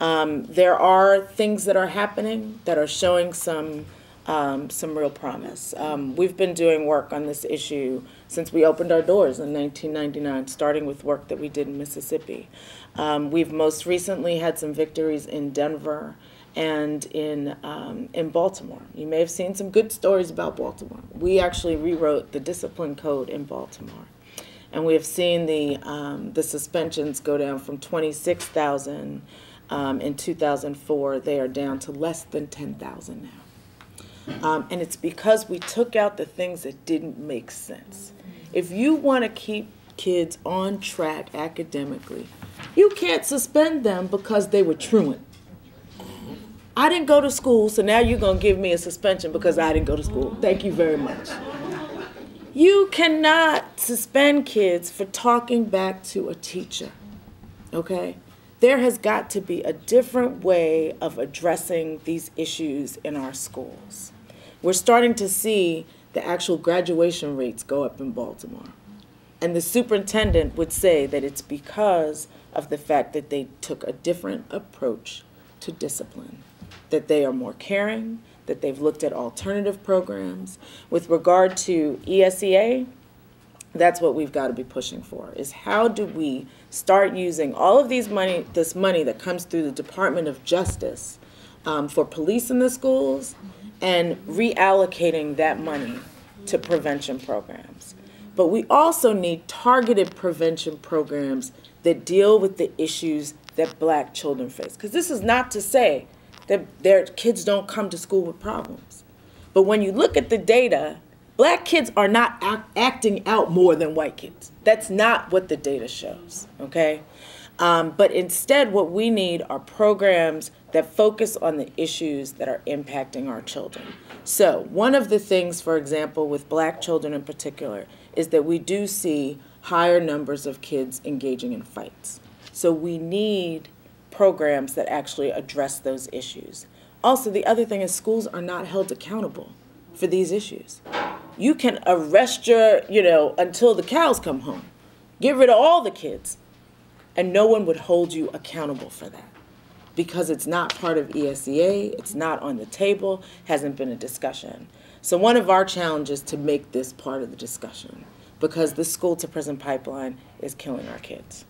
There are things that are happening that are showing some real promise. We've been doing work on this issue since we opened our doors in 1999, starting with work that we did in Mississippi. We've most recently had some victories in Denver and in Baltimore. You may have seen some good stories about Baltimore. We actually rewrote the discipline code in Baltimore. And we have seen the suspensions go down from 26,000 in 2004. They are down to less than 10,000 now. And it's because we took out the things that didn't make sense. If you want to keep kids on track academically, you can't suspend them because they were truant. I didn't go to school, so now you're going to give me a suspension because I didn't go to school. Thank you very much. You cannot suspend kids for talking back to a teacher, okay? There has got to be a different way of addressing these issues in our schools. We're starting to see the actual graduation rates go up in Baltimore. And the superintendent would say that it's because of the fact that they took a different approach to discipline, that they are more caring, that they've looked at alternative programs. With regard to ESEA, that's what we've got to be pushing for, is how do we start using all of this money that comes through the Department of Justice for police in the schools and reallocating that money to prevention programs. But we also need targeted prevention programs that deal with the issues that Black children face. Because this is not to say that their kids don't come to school with problems. But when you look at the data, Black kids are not acting out more than white kids. That's not what the data shows, okay? But instead, what we need are programs that focus on the issues that are impacting our children. So one of the things, for example, with Black children in particular, is that we do see higher numbers of kids engaging in fights. So we need programs that actually address those issues. Also, the other thing is schools are not held accountable for these issues. You can arrest until the cows come home. Get rid of all the kids, and no one would hold you accountable for that because it's not part of ESEA, it's not on the table, hasn't been a discussion. So one of our challenges is to make this part of the discussion because the school to prison pipeline is killing our kids.